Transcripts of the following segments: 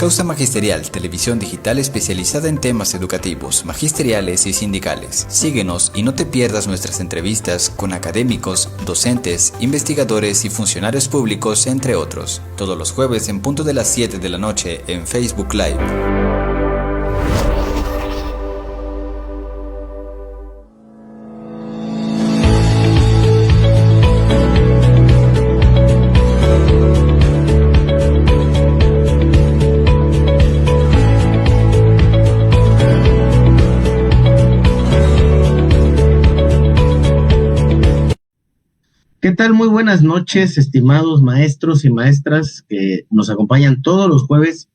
Causa Magisterial, televisión digital especializada en temas educativos, magisteriales y sindicales. Síguenos y no te pierdas nuestras entrevistas con académicos, docentes, investigadores y funcionarios públicos, entre otros. Todos los jueves en punto de las 7 de la noche en Facebook Live. ¿Qué tal? Muy buenas noches, estimados maestros y maestras que nos acompañan todos los jueves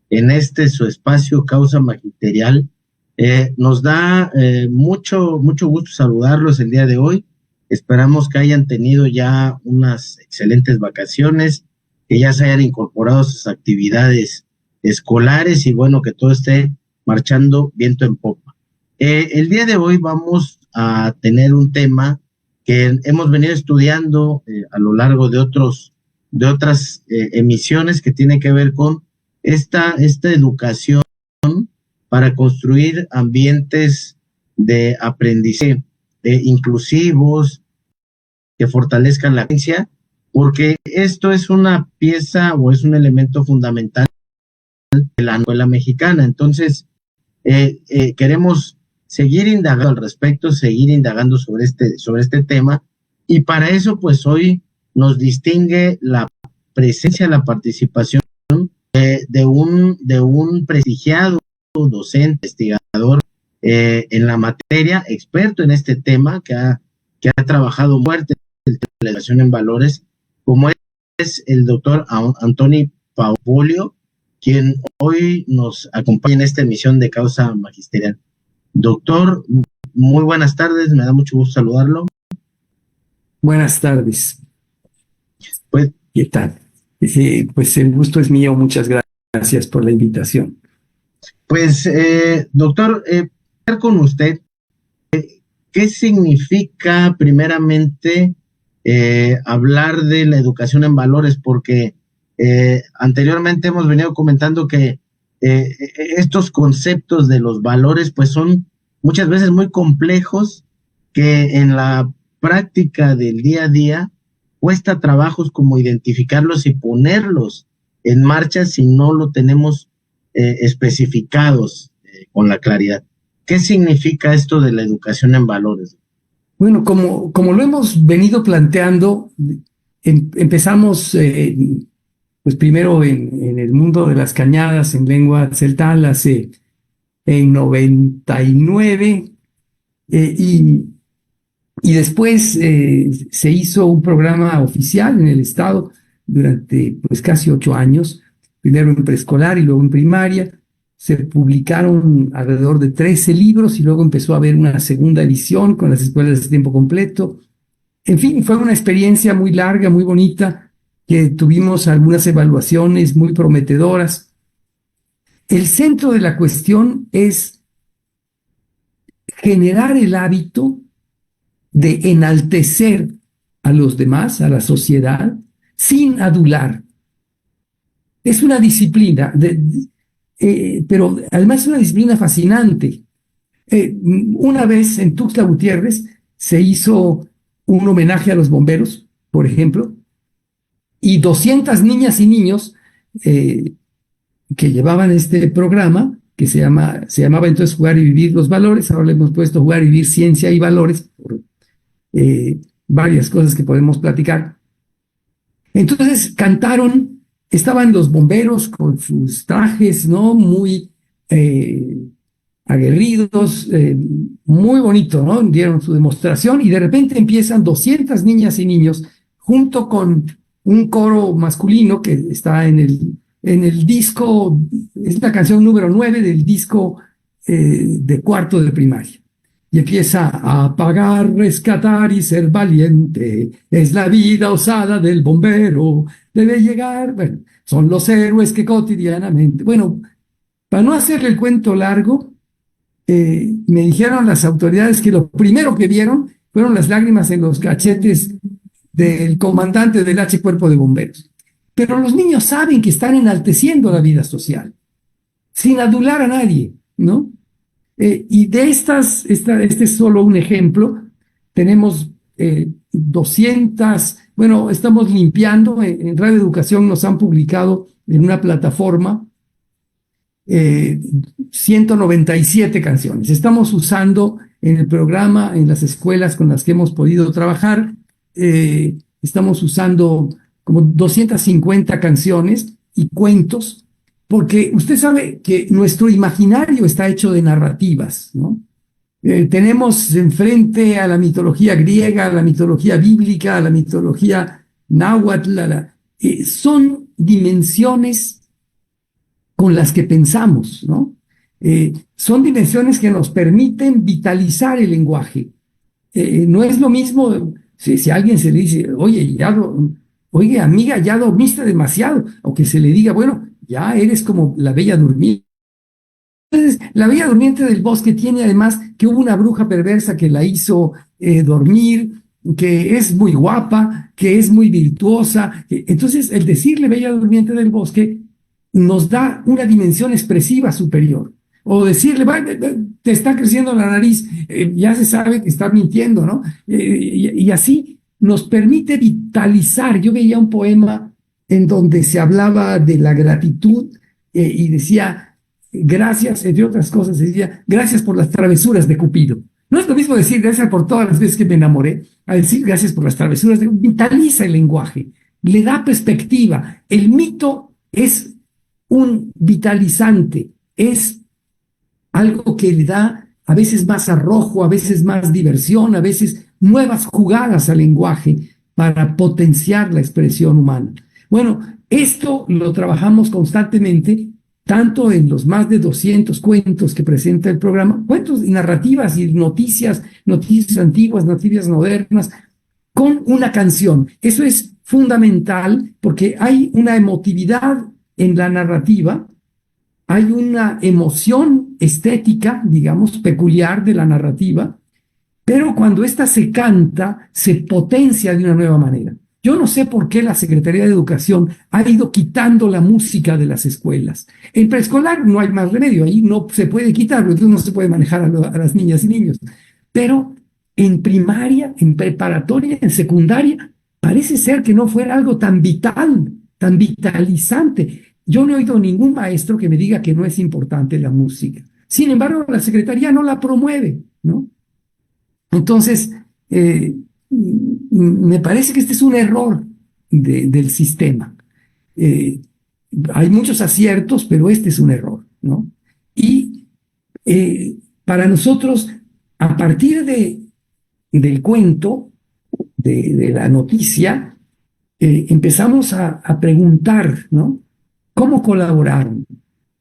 en su espacio Causa Magisterial. Nos da mucho gusto saludarlos el día de hoy. Esperamos que hayan tenido ya unas excelentes vacaciones, que ya se hayan incorporado a sus actividades escolares y bueno, que todo esté marchando viento en popa. El día de hoy vamos a tener un tema que hemos venido estudiando a lo largo de otras emisiones, que tiene que ver con esta educación para construir ambientes de aprendizaje inclusivos, que fortalezcan la conciencia, porque esto es una pieza o es un elemento fundamental de la escuela mexicana. Entonces, queremos seguir indagando al respecto, seguir indagando sobre este tema, y para eso pues hoy nos distingue la presencia, la participación de un prestigiado docente, investigador en la materia, experto en este tema, que ha trabajado fuerte en la educación en valores, como es el doctor Antoni Paubolio, quien hoy nos acompaña en esta emisión de Causa Magisterial. Doctor, muy buenas tardes, me da mucho gusto saludarlo. Buenas tardes. Pues, ¿qué tal? Pues el gusto es mío, muchas gracias por la invitación. Pues, doctor, con usted, ¿qué significa primeramente hablar de la educación en valores? Porque anteriormente hemos venido comentando que estos conceptos de los valores pues son muchas veces muy complejos, que en la práctica del día a día cuesta trabajos como identificarlos y ponerlos en marcha si no lo tenemos especificados con la claridad. ¿Qué significa esto de la educación en valores? Bueno, como lo hemos venido planteando, empezamos pues primero en el mundo de las cañadas en lengua celtal en 99, y después se hizo un programa oficial en el estado durante pues casi 8 años, primero en preescolar y luego en primaria. Se publicaron alrededor de 13 libros y luego empezó a haber una segunda edición con las escuelas de tiempo completo. En fin, fue una experiencia muy larga, muy bonita, que tuvimos algunas evaluaciones muy prometedoras. El centro de la cuestión es generar el hábito de enaltecer a los demás, a la sociedad, sin adular. Es una disciplina, pero además es una disciplina fascinante. Una vez en Tuxtla Gutiérrez se hizo un homenaje a los bomberos, por ejemplo, y 200 niñas y niños que llevaban este programa, que se llamaba entonces Jugar y Vivir los Valores. Ahora le hemos puesto Jugar y Vivir Ciencia y Valores, por varias cosas que podemos platicar. Entonces cantaron, estaban los bomberos con sus trajes, ¿no? Muy aguerridos, muy bonito, ¿no? Dieron su demostración y de repente empiezan 200 niñas y niños junto con un coro masculino que está en el disco, es la canción número 9 del disco de cuarto de primaria. Y empieza a apagar, rescatar y ser valiente. Es la vida osada del bombero. Debe llegar. Bueno, son los héroes que cotidianamente. Bueno, para no hacerle el cuento largo, me dijeron las autoridades que lo primero que vieron fueron las lágrimas en los cachetes del comandante del H Cuerpo de Bomberos. Pero los niños saben que están enalteciendo la vida social. sin adular a nadie, ¿no? Y de este es solo un ejemplo. Tenemos 200, bueno, estamos limpiando, en Radio Educación nos han publicado en una plataforma 197 canciones. Estamos usando en el programa, en las escuelas con las que hemos podido trabajar, estamos usando como 250 canciones y cuentos, porque usted sabe que nuestro imaginario está hecho de narrativas, ¿no? Tenemos enfrente a la mitología griega, a la mitología bíblica, a la mitología náhuatl, son dimensiones con las que pensamos, ¿no? Son dimensiones que nos permiten vitalizar el lenguaje. No es lo mismo si a alguien se le dice, oye, amiga, ya dormiste demasiado, o que se le diga, bueno, ya eres como la Bella Durmiente. Entonces, la Bella Durmiente del Bosque tiene además que hubo una bruja perversa que la hizo dormir, que es muy guapa, que es muy virtuosa. Entonces, el decirle Bella Durmiente del Bosque nos da una dimensión expresiva superior. O decirle, te está creciendo la nariz, ya se sabe que está mintiendo, ¿no? Y así nos permite vitalizar. Yo veía un poema en donde se hablaba de la gratitud y decía, gracias, entre otras cosas, decía, gracias por las travesuras de Cupido. No es lo mismo decir gracias por todas las veces que me enamoré, a decir gracias por las travesuras de Cupido. Vitaliza el lenguaje, le da perspectiva. El mito es un vitalizante, es algo que le da a veces más arrojo, a veces más diversión, a veces nuevas jugadas al lenguaje para potenciar la expresión humana. Bueno, esto lo trabajamos constantemente, tanto en los más de 200 cuentos que presenta el programa, cuentos y narrativas y noticias antiguas, noticias modernas, con una canción. Eso es fundamental porque hay una emotividad en la narrativa, hay una emoción estética, digamos, peculiar de la narrativa, pero cuando ésta se canta, se potencia de una nueva manera. Yo no sé por qué la Secretaría de Educación ha ido quitando la música de las escuelas. En preescolar no hay más remedio, ahí no se puede quitar, entonces no se puede manejar a las niñas y niños. Pero en primaria, en preparatoria, en secundaria, parece ser que no fuera algo tan vital, tan vitalizante. Yo no he oído ningún maestro que me diga que no es importante la música. Sin embargo, la Secretaría no la promueve, ¿no? Entonces, me parece que este es un error del sistema. Hay muchos aciertos, pero este es un error, ¿no? Y para nosotros, a partir del cuento, de la noticia, empezamos a preguntar, ¿no? ¿Cómo colaboraron?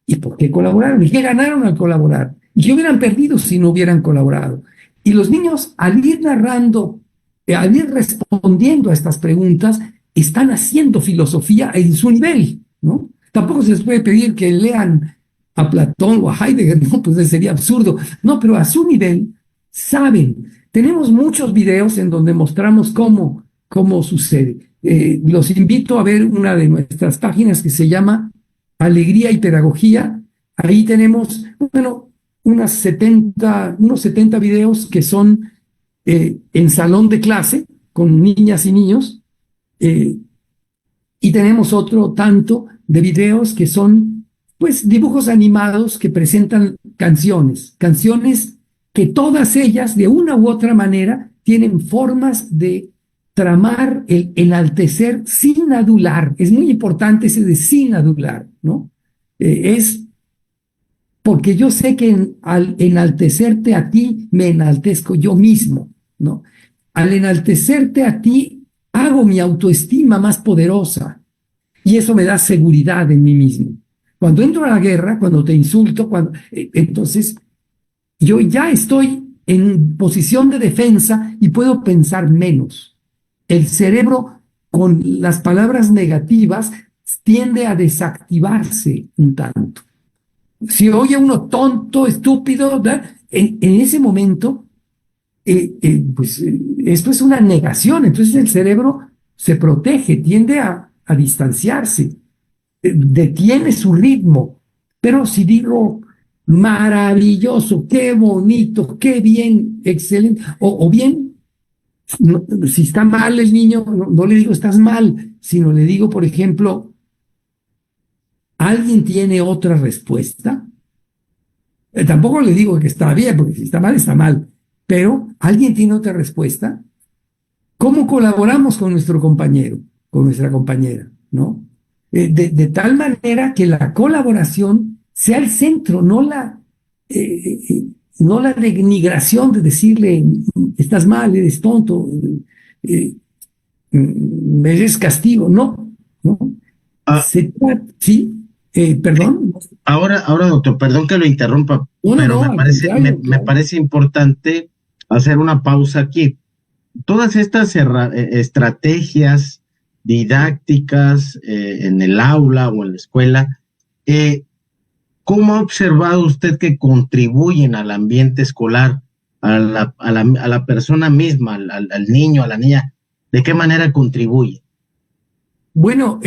¿Y por qué colaboraron? ¿Y qué ganaron al colaborar? ¿Y qué hubieran perdido si no hubieran colaborado? Y los niños, al ir narrando, al ir respondiendo a estas preguntas, están haciendo filosofía en su nivel, ¿no? Tampoco se les puede pedir que lean a Platón o a Heidegger, ¿no? Pues sería absurdo. No, pero a su nivel saben. Tenemos muchos videos en donde mostramos cómo sucede. Los invito a ver una de nuestras páginas que se llama Alegría y Pedagogía. Ahí tenemos, bueno, unos 70 videos que son en salón de clase con niñas y niños, y tenemos otro tanto de videos que son, pues, dibujos animados que presentan canciones que todas ellas, de una u otra manera, tienen formas de tramar el enaltecer sin adular. Es muy importante ese de sin adular, ¿no? Es porque yo sé que al enaltecerte a ti, me enaltezco yo mismo, ¿no? Al enaltecerte a ti, hago mi autoestima más poderosa y eso me da seguridad en mí mismo. Cuando entro a la guerra, cuando te insulto, entonces yo ya estoy en posición de defensa y puedo pensar menos. El cerebro, con las palabras negativas, tiende a desactivarse un tanto. Si oye uno tonto, estúpido, en ese momento, pues esto es una negación. Entonces el cerebro se protege, tiende a distanciarse, detiene su ritmo. Pero si digo maravilloso, qué bonito, qué bien, excelente, o bien, no, si está mal el niño, no le digo estás mal, sino le digo, por ejemplo, ¿alguien tiene otra respuesta? Tampoco le digo que está bien, porque si está mal, está mal. Pero, ¿alguien tiene otra respuesta? ¿Cómo colaboramos con nuestro compañero, con nuestra compañera? ¿No? De tal manera que la colaboración sea el centro, no la denigración de decirle, estás mal, eres tonto, eh, mereces castigo. No, no. Ah, Sí, perdón. ahora, doctor, perdón que lo interrumpa, No, no, pero no, al contrario, me claro. parece importante hacer una pausa aquí. Todas estas estrategias didácticas en el aula o en la escuela, eh, ¿cómo ha observado usted que contribuyen al ambiente escolar, a la persona misma, al niño, a la niña? ¿De qué manera contribuye? Bueno,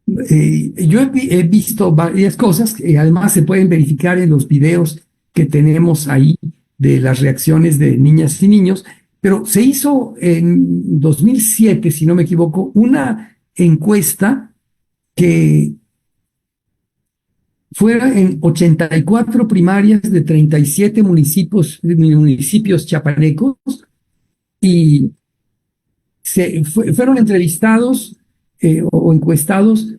yo he visto varias cosas que además se pueden verificar en los videos que tenemos ahí de las reacciones de niñas y niños, pero se hizo en 2007, si no me equivoco, una encuesta que fuera en 84 primarias de 37 municipios chiapanecos y fueron entrevistados o encuestados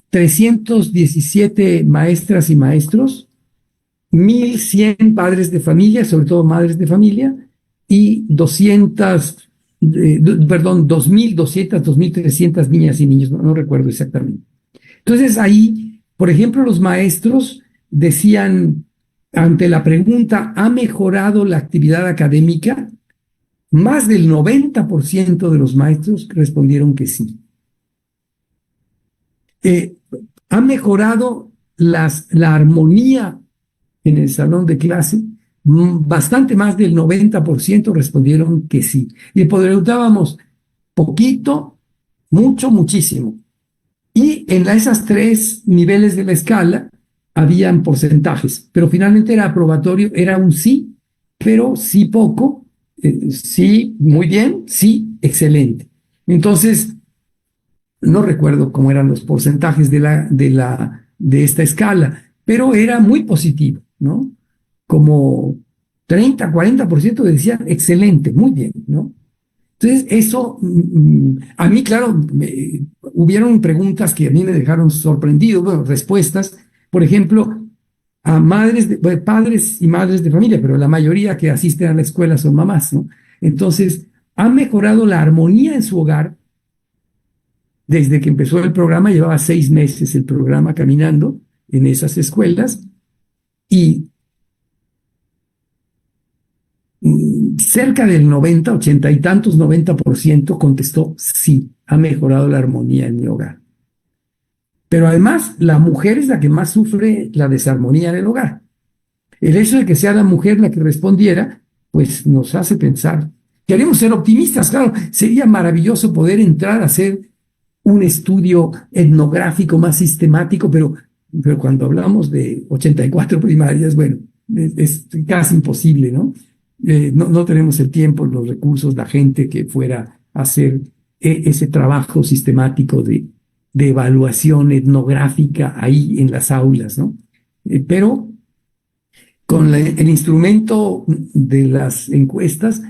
317 maestras y maestros, 1,100 padres de familia, sobre todo madres de familia, y 2,200, 2,300 niñas y niños, no recuerdo exactamente. Entonces ahí, por ejemplo, los maestros decían, ante la pregunta, ¿ha mejorado la actividad académica? Más del 90% de los maestros respondieron que sí. Eh, ¿Ha mejorado la armonía en el salón de clase? Bastante más del 90% respondieron que sí. Y preguntábamos, poquito, mucho, muchísimo. Y en esas tres niveles de la escala habían porcentajes, pero finalmente era aprobatorio, era un sí, pero sí poco, sí muy bien, sí excelente. Entonces, no recuerdo cómo eran los porcentajes de esta escala, pero era muy positivo, ¿no? Como 30, 40% decían excelente, muy bien, ¿no? Entonces, eso, a mí, claro, hubieron preguntas que a mí me dejaron sorprendido, bueno, respuestas, por ejemplo, a bueno, padres y madres de familia, pero la mayoría que asisten a la escuela son mamás, ¿no? Entonces, han mejorado la armonía en su hogar desde que empezó el programa, llevaba 6 meses el programa caminando en esas escuelas y cerca del 90, 80 y tantos, 90% contestó sí, ha mejorado la armonía en mi hogar. Pero además, la mujer es la que más sufre la desarmonía en el hogar. El hecho de que sea la mujer la que respondiera, pues nos hace pensar. Queremos ser optimistas, claro, sería maravilloso poder entrar a hacer un estudio etnográfico más sistemático, pero cuando hablamos de 84 primarias, bueno, es casi imposible, ¿no? No tenemos el tiempo, los recursos, la gente que fuera a hacer ese trabajo sistemático de evaluación etnográfica ahí en las aulas, ¿no? Pero con el instrumento de las encuestas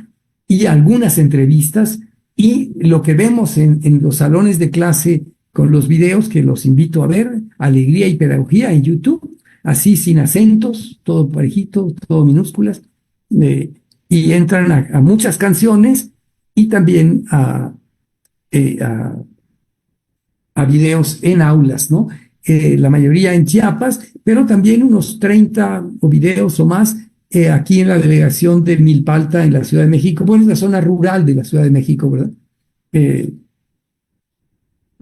y algunas entrevistas y lo que vemos en los salones de clase con los videos que los invito a ver, Alegría y Pedagogía en YouTube, así sin acentos, todo parejito, todo minúsculas, y entran a muchas canciones y también eh, a, a videos en aulas, ¿no? La mayoría en Chiapas, pero también unos 30 o videos o más aquí en la delegación de Milpalta, en la Ciudad de México. Bueno, es la zona rural de la Ciudad de México, ¿verdad? Eh,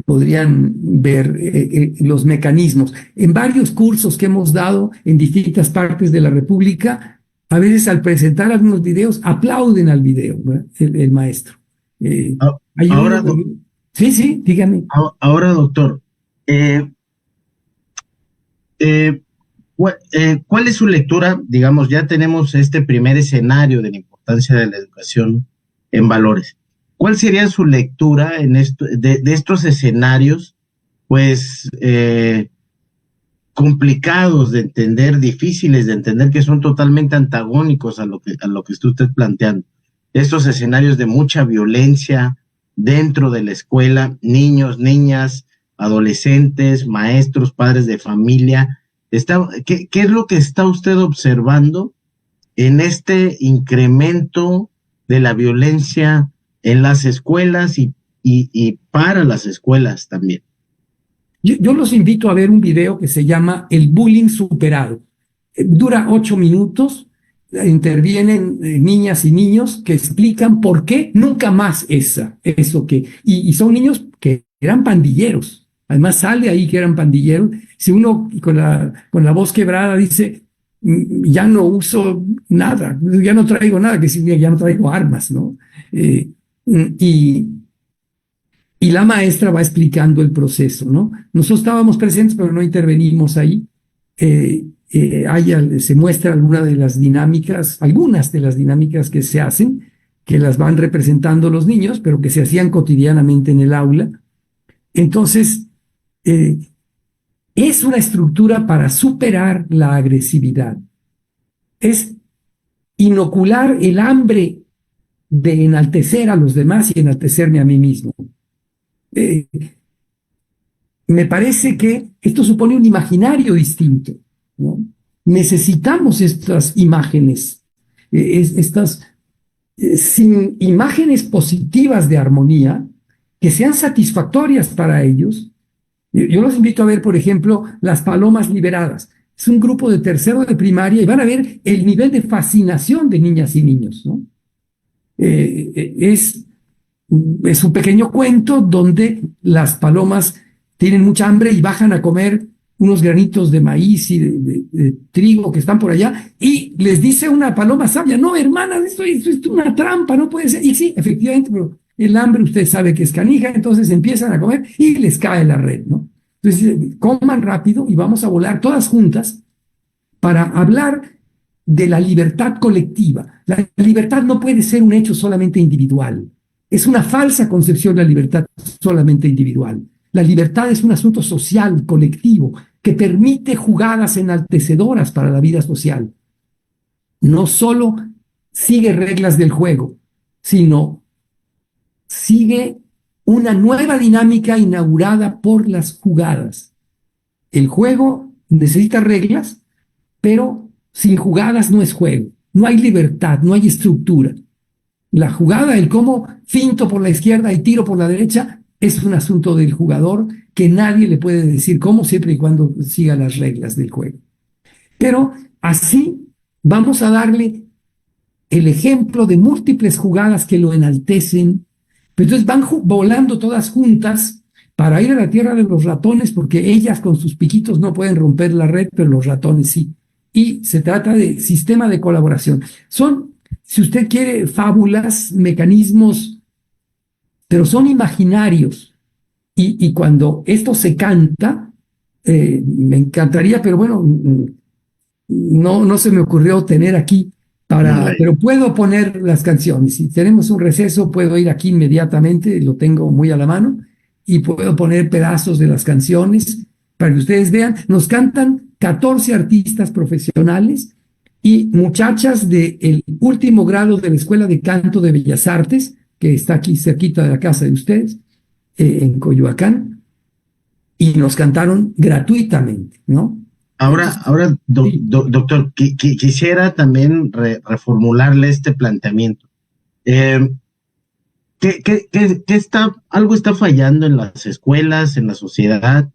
Podrían ver los mecanismos. En varios cursos que hemos dado en distintas partes de la República, a veces al presentar algunos videos, aplauden al video, ¿verdad? El maestro. A- Hay Ahora, uno, sí, sí, dígame. ahora, doctor, eh, Eh, ¿Cuál es su lectura? Digamos, ya tenemos este primer escenario de la importancia de la educación en valores. ¿Cuál sería su lectura en de estos escenarios, pues, complicados de entender, difíciles de entender, que son totalmente antagónicos a lo que está usted planteando? Estos escenarios de mucha violencia dentro de la escuela, niños, niñas, adolescentes, maestros, padres de familia. ¿Qué es lo que está usted observando en este incremento de la violencia en las escuelas y para las escuelas también? Yo los invito a ver un video que se llama El Bullying Superado. Dura 8 minutos, intervienen niñas y niños que explican por qué nunca más y son niños que eran pandilleros. Además sale ahí que eran pandilleros. Si uno con la voz quebrada dice, ya no uso nada, ya no traigo nada, que significa ya no traigo armas, ¿no? Y la maestra va explicando el proceso, ¿no? Nosotros estábamos presentes, pero no intervenimos ahí. Se muestra algunas de las dinámicas que se hacen, que las van representando los niños, pero que se hacían cotidianamente en el aula. Entonces, es una estructura para superar la agresividad. Es inocular el hambre de enaltecer a los demás y enaltecerme a mí mismo. Me parece que esto supone un imaginario distinto, ¿no? Necesitamos estas imágenes, sin imágenes positivas de armonía que sean satisfactorias para ellos. Yo los invito a ver, por ejemplo, Las Palomas Liberadas. Es un grupo de tercero de primaria y van a ver el nivel de fascinación de niñas y niños, ¿no? Es un pequeño cuento donde las palomas tienen mucha hambre y bajan a comer unos granitos de maíz y de trigo que están por allá, y les dice una paloma sabia, no, hermana, esto es una trampa, no puede ser. Y sí, efectivamente, pero el hambre usted sabe que es canija, entonces empiezan a comer y les cae la red, ¿no? Entonces, coman rápido y vamos a volar todas juntas para hablar de la libertad colectiva. La libertad no puede ser un hecho solamente individual. Es una falsa concepción de la libertad solamente individual. La libertad es un asunto social, colectivo, que permite jugadas enaltecedoras para la vida social. No solo sigue reglas del juego, sino sigue una nueva dinámica inaugurada por las jugadas. El juego necesita reglas, pero sin jugadas no es juego. No hay libertad, no hay estructura. La jugada, el cómo finto por la izquierda y tiro por la derecha, es un asunto del jugador que nadie le puede decir cómo, siempre y cuando siga las reglas del juego. Pero así vamos a darle el ejemplo de múltiples jugadas que lo enaltecen. Pero entonces van volando todas juntas para ir a la tierra de los ratones, porque ellas con sus piquitos no pueden romper la red, pero los ratones sí. Y se trata de sistema de colaboración. Son, si usted quiere, fábulas, mecanismos, pero son imaginarios. Y cuando esto se canta, me encantaría, pero bueno, no se me ocurrió tener aquí pero puedo poner las canciones. Si tenemos un receso, puedo ir aquí inmediatamente, lo tengo muy a la mano, y puedo poner pedazos de las canciones para que ustedes vean. Nos cantan 14 artistas profesionales y muchachas del último grado de la Escuela de Canto de Bellas Artes, que está aquí cerquita de la casa de ustedes, en Coyoacán, y nos cantaron gratuitamente, ¿no? Ahora, doctor, quisiera también reformularle este planteamiento. Algo está fallando en las escuelas, en la sociedad,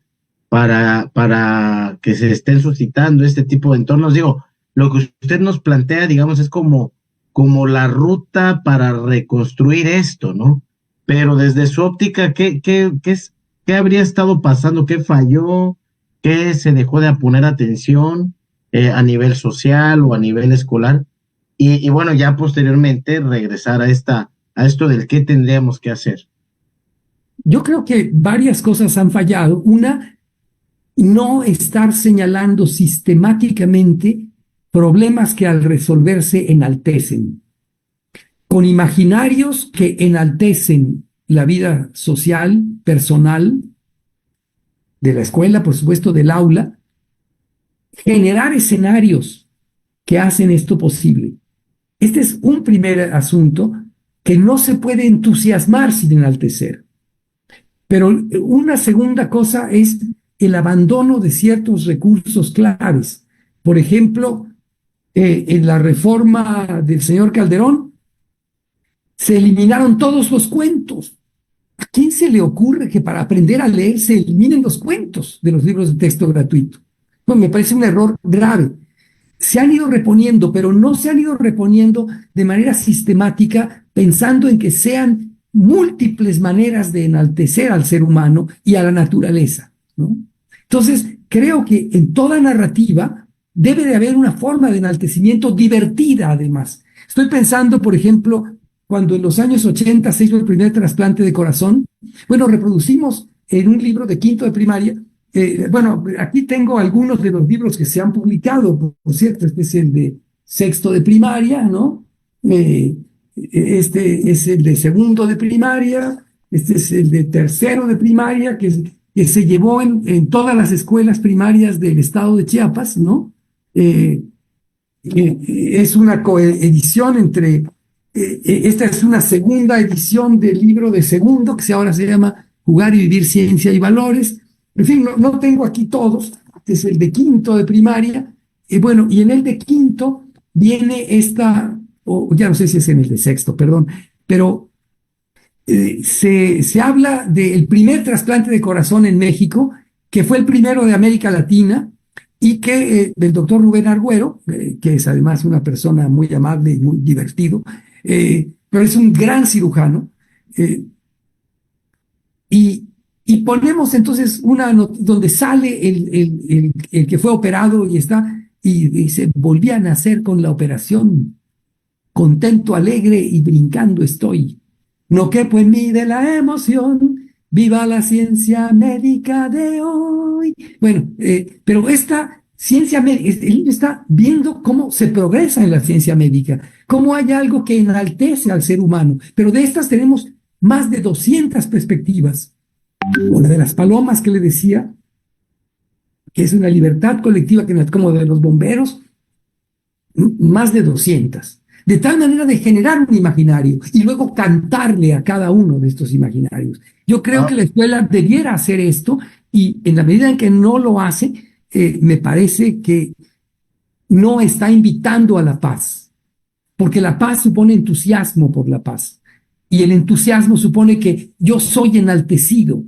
para que se estén suscitando este tipo de entornos? Digo, lo que usted nos plantea, digamos, es como la ruta para reconstruir esto, ¿no? Pero desde su óptica, ¿qué habría estado pasando? ¿Qué falló? ¿Qué se dejó de poner atención a nivel social o a nivel escolar? Y bueno, ya posteriormente regresar a esto del qué tendríamos que hacer. Yo creo que varias cosas han fallado. Una, no estar señalando sistemáticamente problemas que al resolverse enaltecen, con imaginarios que enaltecen la vida social, personal, de la escuela, por supuesto, del aula, generar escenarios que hacen esto posible. Este es un primer asunto que no se puede entusiasmar sin enaltecer. Pero una segunda cosa es el abandono de ciertos recursos claves. Por ejemplo, en la reforma del señor Calderón, se eliminaron todos los cuentos. ¿A quién se le ocurre que para aprender a leer se eliminen los cuentos de los libros de texto gratuito? Bueno, me parece un error grave. Se han ido reponiendo, pero no se han ido reponiendo de manera sistemática, pensando en que sean múltiples maneras de enaltecer al ser humano y a la naturaleza, ¿no? Entonces, creo que en toda narrativa debe de haber una forma de enaltecimiento divertida, además. Estoy pensando, por ejemplo, cuando en los años 80 se hizo el primer trasplante de corazón. Bueno, reproducimos en un libro de quinto de primaria. Bueno, aquí tengo algunos de los libros que se han publicado, por cierto. Este es el de sexto de primaria, ¿no? Este es el de segundo de primaria, este es el de tercero de primaria, que se llevó en todas las escuelas primarias del estado de Chiapas, ¿no? Es una coedición entre, esta es una segunda edición del libro de segundo, que ahora se llama Jugar y Vivir Ciencia y Valores. En fin, no tengo aquí todos. Este es el de quinto de primaria. Bueno, y en el de quinto viene esta, o ya no sé si es en el de sexto, perdón, pero se habla del primer trasplante de corazón en México, que fue el primero de América Latina, y que del doctor Rubén Argüero, que es además una persona muy amable y muy divertido, pero es un gran cirujano, y ponemos entonces una donde sale el que fue operado y dice, volví a nacer con la operación, contento, alegre y brincando estoy. No quepo en mí de la emoción, viva la ciencia médica de hoy. Bueno, pero esta ciencia médica, el niño está viendo cómo se progresa en la ciencia médica, cómo hay algo que enaltece al ser humano, pero de estas tenemos más de 200 perspectivas. Una de las palomas que le decía, que es una libertad colectiva, como de los bomberos, más de 200. De tal manera de generar un imaginario y luego cantarle a cada uno de estos imaginarios. Yo creo que la escuela debiera hacer esto, y en la medida en que no lo hace, me parece que no está invitando a la paz, porque la paz supone entusiasmo por la paz, y el entusiasmo supone que yo soy enaltecido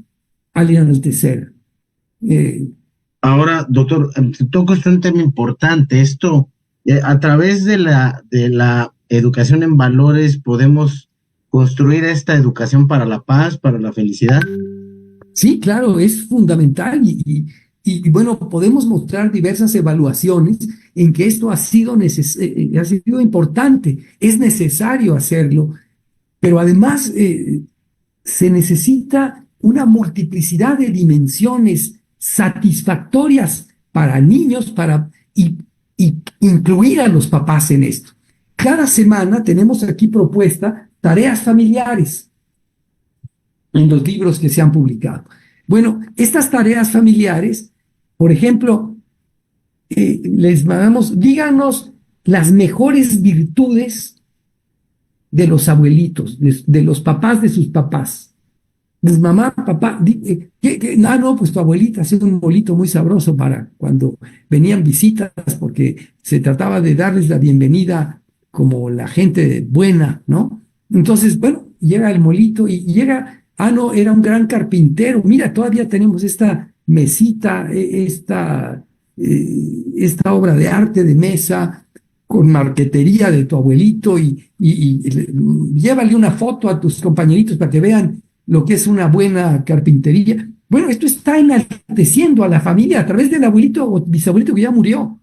al enaltecer. Ahora, doctor, toca un tema importante. Esto, a través de la educación en valores, ¿podemos construir esta educación para la paz, para la felicidad? Sí, claro, es fundamental, y bueno, podemos mostrar diversas evaluaciones en que esto ha sido importante, es necesario hacerlo, pero además se necesita una multiplicidad de dimensiones satisfactorias para niños, y incluir a los papás en esto. Cada semana tenemos aquí propuesta tareas familiares en los libros que se han publicado. Bueno, estas tareas familiares, por ejemplo, les mandamos, díganos las mejores virtudes de los abuelitos, de los papás de sus papás. Pues mamá, papá, no, pues tu abuelita hacía un bolito muy sabroso para cuando venían visitas, porque se trataba de darles la bienvenida como la gente buena, ¿no? Entonces, bueno, llega el molito y llega, no, era un gran carpintero. Mira, todavía tenemos esta mesita, esta obra de arte de mesa con marquetería de tu abuelito, y llévale una foto a tus compañeritos para que vean lo que es una buena carpintería. Bueno, esto está enalteciendo a la familia a través del abuelito o bisabuelito que ya murió.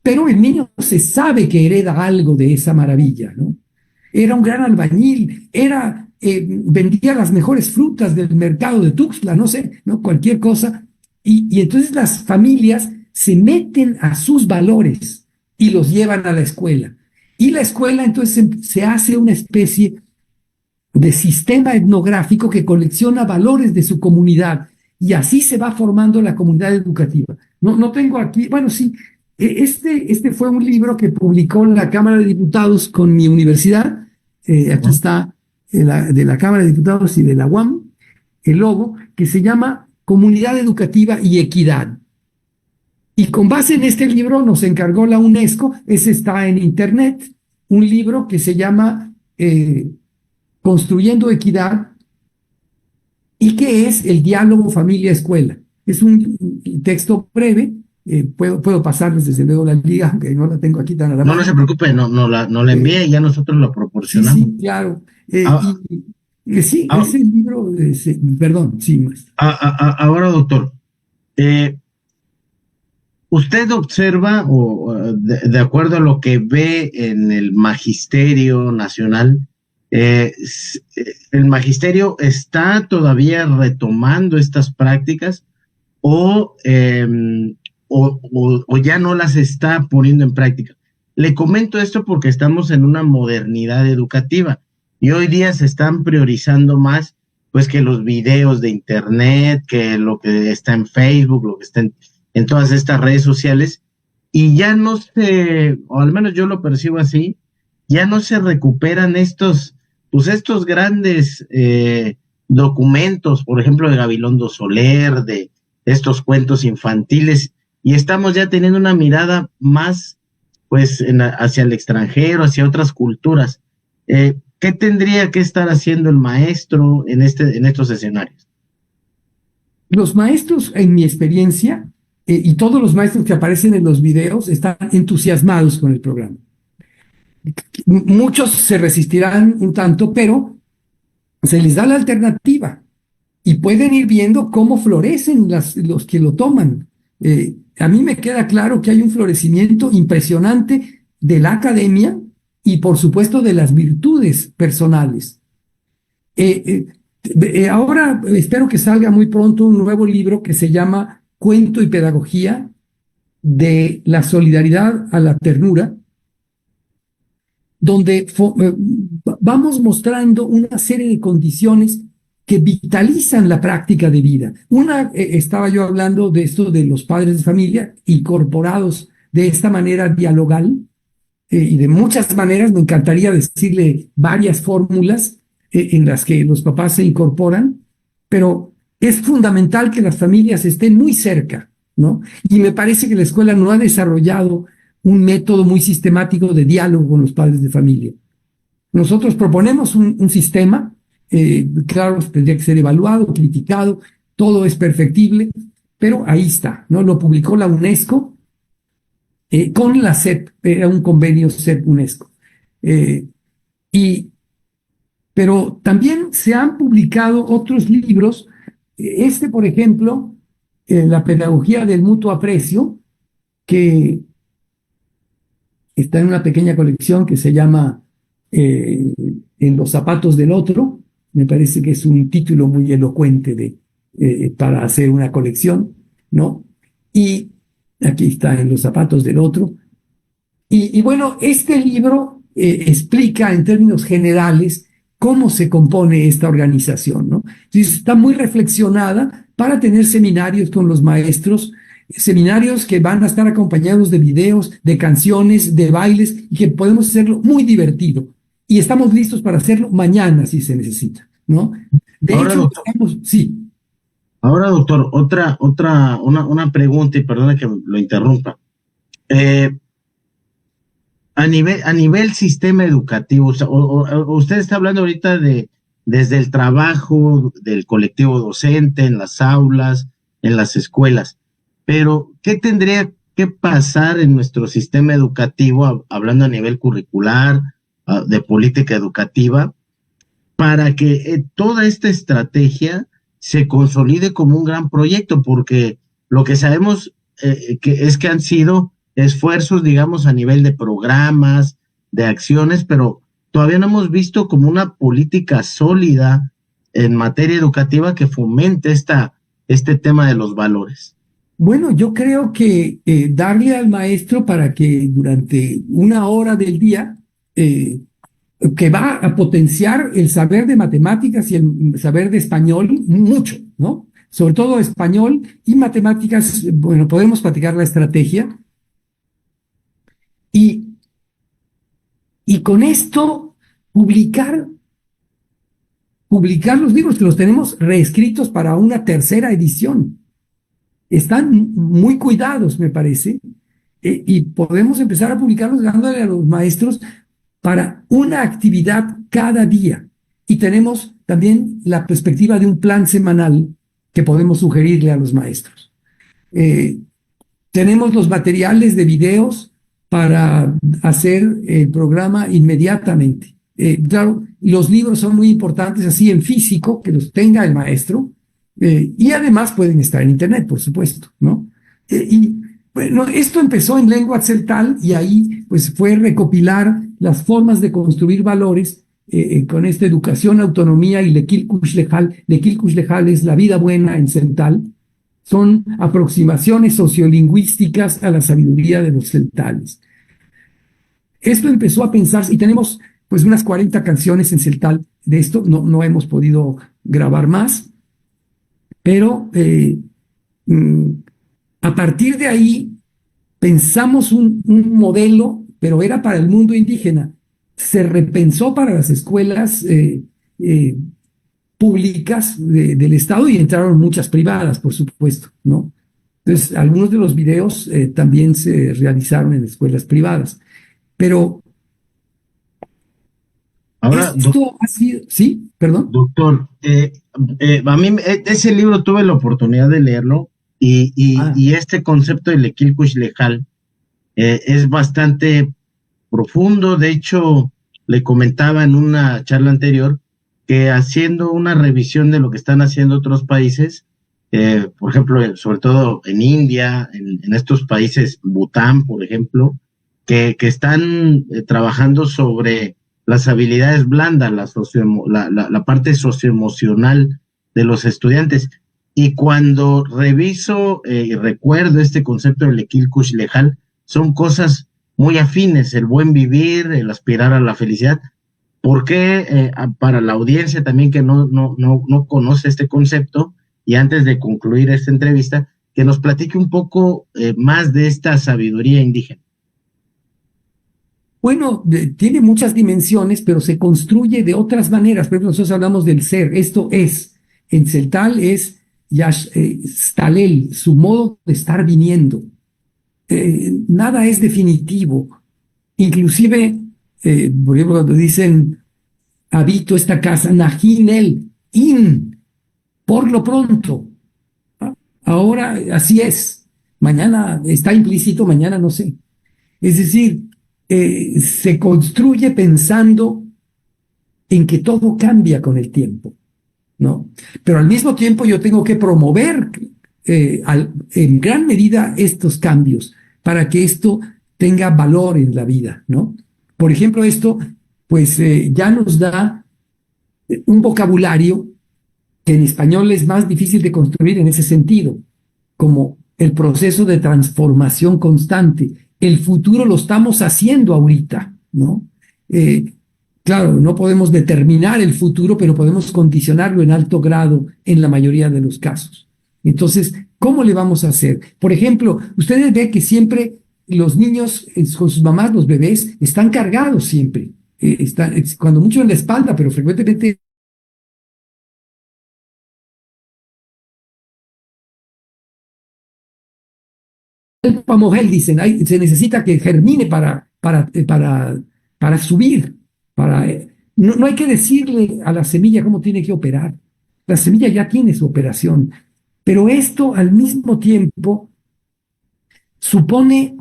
Pero el niño se sabe que hereda algo de esa maravilla, ¿no? Era un gran albañil, vendía las mejores frutas del mercado de Tuxtla, no sé, ¿no? Cualquier cosa. Y entonces las familias se meten a sus valores y los llevan a la escuela. Y la escuela entonces se hace una especie de sistema etnográfico que colecciona valores de su comunidad y así se va formando la comunidad educativa. No tengo aquí, bueno, sí, este fue un libro que publicó la Cámara de Diputados con mi universidad. Aquí está de la Cámara de Diputados y de la UAM, el logo, que se llama Comunidad Educativa y Equidad. Y con base en este libro nos encargó la UNESCO, ese está en internet, un libro que se llama Construyendo Equidad, y que es el diálogo familia-escuela. Es un texto breve, puedo pasarles desde luego la liga, aunque no la tengo aquí tan a la mano. No se preocupe, no la envíe y ya nosotros lo proporcionamos. Sí, claro. Sí, ese libro, perdón, sí, maestro. Ahora, doctor, usted observa, o de acuerdo a lo que ve en el Magisterio Nacional, ¿el Magisterio está todavía retomando estas prácticas o ya no las está poniendo en práctica? Le comento esto porque estamos en una modernidad educativa y hoy día se están priorizando más pues que los videos de internet, que lo que está en Facebook, lo que está en todas estas redes sociales, y ya no se, o al menos yo lo percibo así, ya no se recuperan estos grandes documentos, por ejemplo, de Gabilondo Soler, de estos cuentos infantiles, y estamos ya teniendo una mirada más, pues, hacia el extranjero, hacia otras culturas. ¿Qué tendría que estar haciendo el maestro en estos escenarios? Los maestros, en mi experiencia, y todos los maestros que aparecen en los videos están entusiasmados con el programa. Muchos se resistirán un tanto, pero se les da la alternativa y pueden ir viendo cómo florecen los que lo toman. A mí me queda claro que hay un florecimiento impresionante de la academia y, por supuesto, de las virtudes personales. Ahora espero que salga muy pronto un nuevo libro que se llama Cuento y Pedagogía, de la solidaridad a la ternura, donde vamos mostrando una serie de condiciones que vitalizan la práctica de vida. Estaba yo hablando de esto de los padres de familia incorporados de esta manera dialogal, y de muchas maneras. Me encantaría decirle varias fórmulas en las que los papás se incorporan, pero es fundamental que las familias estén muy cerca, ¿no? Y me parece que la escuela no ha desarrollado un método muy sistemático de diálogo con los padres de familia. Nosotros proponemos un sistema, claro, tendría que ser evaluado, criticado, todo es perfectible, pero ahí está, ¿no? Lo publicó la UNESCO con la SEP, era un convenio SEP-UNESCO. Pero también se han publicado otros libros, por ejemplo, La pedagogía del mutuo aprecio, que está en una pequeña colección que se llama En los zapatos del otro. Me parece que es un título muy elocuente para hacer una colección, ¿no? Y aquí está En los zapatos del otro. Y bueno, este libro explica en términos generales cómo se compone esta organización, ¿no? Entonces está muy reflexionada para tener seminarios con los maestros, seminarios que van a estar acompañados de videos, de canciones, de bailes, y que podemos hacerlo muy divertido. Y estamos listos para hacerlo mañana si se necesita, ¿no? De Ahora, hecho, doctor, sí. Ahora, doctor, una pregunta, y perdona que lo interrumpa. A nivel sistema educativo, usted está hablando ahorita desde el trabajo del colectivo docente en las aulas, en las escuelas, pero ¿qué tendría que pasar en nuestro sistema educativo, hablando a nivel curricular, de política educativa, para que toda esta estrategia se consolide como un gran proyecto? Porque lo que sabemos que han sido esfuerzos, digamos, a nivel de programas, de acciones, pero todavía no hemos visto como una política sólida en materia educativa que fomente este tema de los valores. Bueno, yo creo que darle al maestro para que durante una hora del día, eh, que va a potenciar el saber de matemáticas y el saber de español mucho, ¿no? Sobre todo español y matemáticas, bueno, podemos platicar la estrategia y, y con esto publicar, publicar los libros que los tenemos reescritos para una tercera edición. Están muy cuidados, me parece, y podemos empezar a publicarlos dándole a los maestros para una actividad cada día. Y tenemos también la perspectiva de un plan semanal que podemos sugerirle a los maestros. Eh, Tenemos los materiales de videos para hacer el programa inmediatamente. Claro, los libros son muy importantes así en físico, que los tenga el maestro, y además pueden estar en internet, por supuesto, ¿no? Y bueno, esto empezó en lengua tzeltal y ahí pues fue recopilar las formas de construir valores con esta educación, autonomía y Lequil Kuxlejal. Lequil Kuxlejal es la vida buena en tzeltal. Son aproximaciones sociolingüísticas a la sabiduría de los celtales. Esto empezó a pensarse y tenemos pues unas 40 canciones en celtal de esto, no hemos podido grabar más, pero a partir de ahí pensamos un modelo, pero era para el mundo indígena. Se repensó para las escuelas eh, públicas del Estado y entraron muchas privadas, por supuesto, ¿no? Entonces, algunos de los videos también se realizaron en escuelas privadas. Pero Ahora, esto ha sido, sí, perdón. doctor, a mí ese libro tuve la oportunidad de leerlo Ah, y este concepto de Lequilcush Lejal es bastante profundo. De hecho, le comentaba en una charla anterior que haciendo una revisión de lo que están haciendo otros países, por ejemplo, sobre todo en India, en estos países, Bután, por ejemplo, que están trabajando sobre las habilidades blandas, la parte socioemocional de los estudiantes. Y cuando reviso y recuerdo este concepto del Ekil Kush Lejal, son cosas muy afines, el buen vivir, el aspirar a la felicidad. ¿Por qué para la audiencia también que no conoce este concepto, y antes de concluir esta entrevista, que nos platique un poco más de esta sabiduría indígena? bueno, tiene muchas dimensiones, pero se construye de otras maneras. Por ejemplo, nosotros hablamos del ser. Esto es, en celtal es stalel, su modo de estar viniendo. Nada es definitivo. Inclusive, por ejemplo, cuando dicen habito esta casa, Najinel, in, por lo pronto. Ahora así es. Mañana está implícito, mañana no sé. Es decir, se construye pensando en que todo cambia con el tiempo, ¿no? Pero al mismo tiempo yo tengo que promover en gran medida estos cambios para que esto tenga valor en la vida, ¿no? Por ejemplo, esto pues ya nos da un vocabulario que en español es más difícil de construir en ese sentido, como el proceso de transformación constante. El futuro lo estamos haciendo ahorita, ¿no? Eh, claro, no podemos determinar el futuro, pero podemos condicionarlo en alto grado en la mayoría de los casos. Entonces, ¿cómo le vamos a hacer? Por ejemplo, ustedes ven que siempre los niños con sus mamás, los bebés, están cargados siempre. Cuando mucho en la espalda, pero frecuentemente el pamogel, dicen, se necesita que germine para subir. No hay que decirle a la semilla cómo tiene que operar. La semilla ya tiene su operación. Pero esto al mismo tiempo supone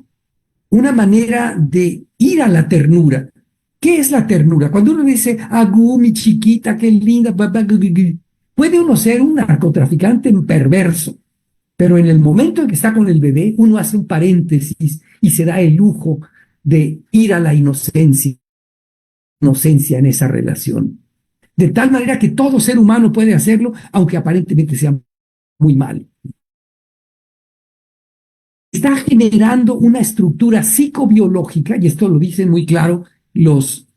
una manera de ir a la ternura. ¿Qué es la ternura? Cuando uno dice, agú, mi chiquita, qué linda, puede uno ser un narcotraficante perverso, pero en el momento en que está con el bebé, uno hace un paréntesis y se da el lujo de ir a la inocencia en esa relación. De tal manera que todo ser humano puede hacerlo, aunque aparentemente sea muy mal. está generando una estructura psicobiológica, y esto lo dicen muy claro los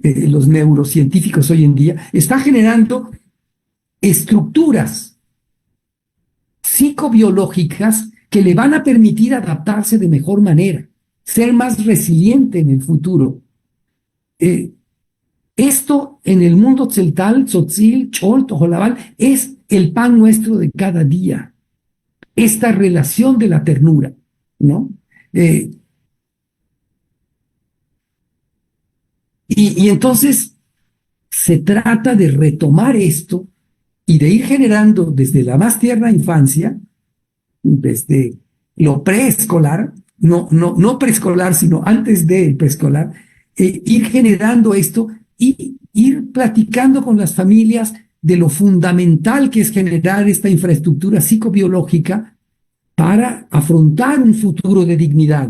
neurocientíficos hoy en día, está generando estructuras psicobiológicas que le van a permitir adaptarse de mejor manera, ser más resiliente en el futuro. Esto en el mundo tzeltal, tzotzil, chol, tojolabal, es el pan nuestro de cada día. Esta relación de la ternura, ¿no? Y entonces se trata de retomar esto y de ir generando desde la más tierna infancia, desde lo preescolar, no preescolar, sino antes del preescolar, ir generando esto y ir platicando con las familias de lo fundamental que es generar esta infraestructura psicobiológica para afrontar un futuro de dignidad.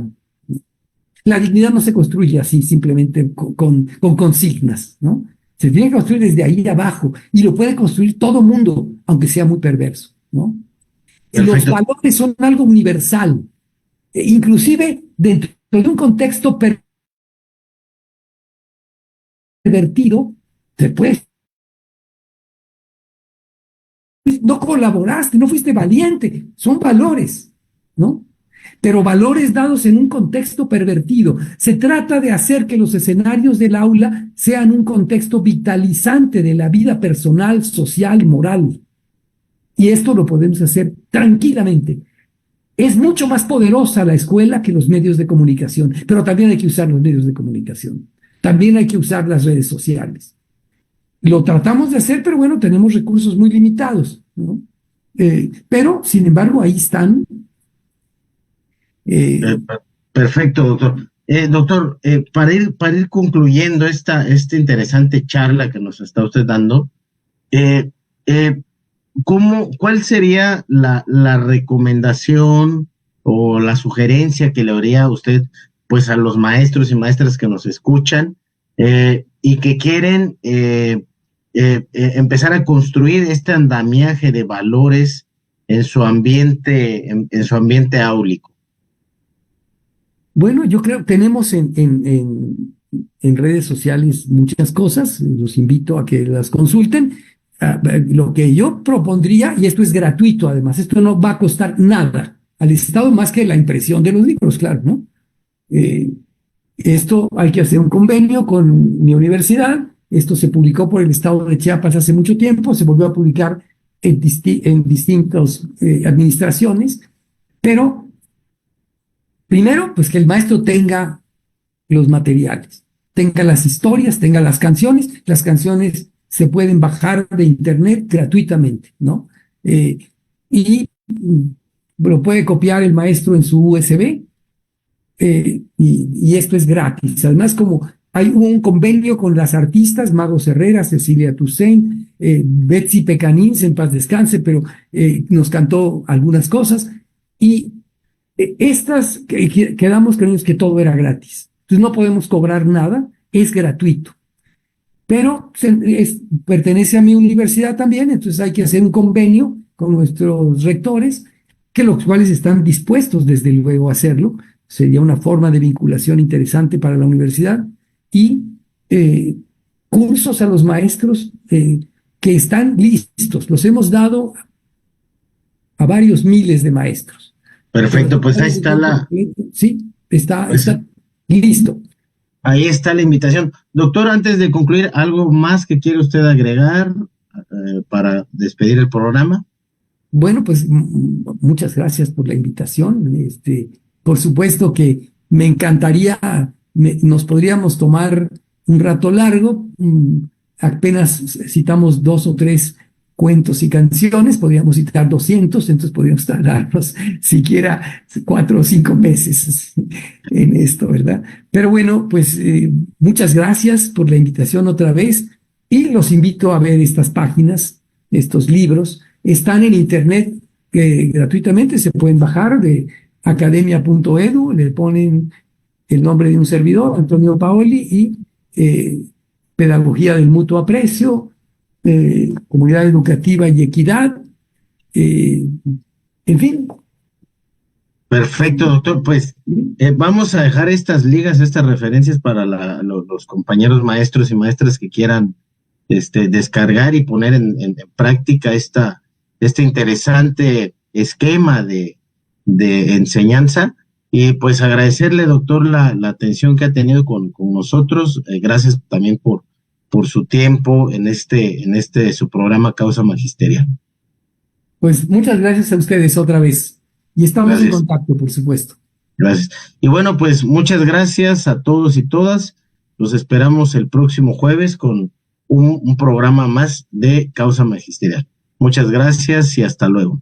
La dignidad no se construye así simplemente con consignas, ¿no? Se tiene que construir desde ahí abajo y lo puede construir todo mundo, aunque sea muy perverso, ¿no? Los valores son algo universal, inclusive dentro de un contexto pervertido, te puedes, no colaboraste, no fuiste valiente, son valores, ¿no? Pero valores dados en un contexto pervertido. Se trata de hacer que los escenarios del aula sean un contexto vitalizante de la vida personal, social y moral. Y esto lo podemos hacer tranquilamente. Es mucho más poderosa la escuela que los medios de comunicación, pero también hay que usar los medios de comunicación. También hay que usar las redes sociales. Lo tratamos de hacer, pero bueno, tenemos recursos muy limitados, ¿no? Pero, sin embargo, ahí están. Perfecto, doctor. Doctor, para ir concluyendo esta interesante charla que nos está usted dando, ¿cuál sería la recomendación o la sugerencia que le haría usted pues a los maestros y maestras que nos escuchan y que quieren empezar a construir este andamiaje de valores en su ambiente, en su ambiente áulico? Bueno, yo creo que tenemos en redes sociales muchas cosas, los invito a que las consulten. Lo que yo propondría, y esto es gratuito además, esto no va a costar nada al Estado más que la impresión de los libros, claro, ¿no? Esto hay que hacer un convenio con mi universidad, esto se publicó por el Estado de Chiapas hace mucho tiempo, se volvió a publicar en distintas administraciones, pero primero, pues que el maestro tenga los materiales, tenga las historias, tenga las canciones se pueden bajar de internet gratuitamente, ¿no? Y lo puede copiar el maestro en su USB, y esto es gratis. Además, como hay un convenio con las artistas, Magos Herrera, Cecilia Toussaint, Betsy Pecanins, en paz descanse, pero nos cantó algunas cosas, y quedamos con ellos que todo era gratis. Entonces no podemos cobrar nada, es gratuito. Pero pertenece a mi universidad también, entonces hay que hacer un convenio con nuestros rectores, que los cuales están dispuestos desde luego a hacerlo. Sería una forma de vinculación interesante para la universidad. Y cursos a los maestros que están listos. Los hemos dado a varios miles de maestros. Perfecto, pues ahí está Sí, está listo. Ahí está la invitación. Doctor, antes de concluir, ¿algo más que quiere usted agregar para despedir el programa? Bueno, pues muchas gracias por la invitación. Por supuesto que me encantaría, nos podríamos tomar un rato largo, apenas citamos 2 o 3 cuentos y canciones, podríamos citar 200, entonces podríamos tardarnos siquiera 4 o 5 meses en esto, ¿verdad? Pero bueno, pues muchas gracias por la invitación otra vez y los invito a ver estas páginas, estos libros, están en internet gratuitamente, se pueden bajar de academia.edu, le ponen el nombre de un servidor, Antonio Paoli, y Pedagogía del Mutuo Aprecio, Comunidad Educativa y Equidad, en fin. Perfecto, doctor. Pues vamos a dejar estas ligas, estas referencias para los compañeros maestros y maestras que quieran descargar y poner en práctica este interesante esquema de enseñanza. Y pues agradecerle, doctor, la atención que ha tenido con nosotros. Gracias también por su tiempo en su programa Causa Magisterial. Pues muchas gracias a ustedes otra vez. Y estamos Gracias. en contacto, por supuesto. Gracias. Y bueno, pues muchas gracias a todos y todas. Los esperamos el próximo jueves con un programa más de Causa Magisterial. Muchas gracias y hasta luego.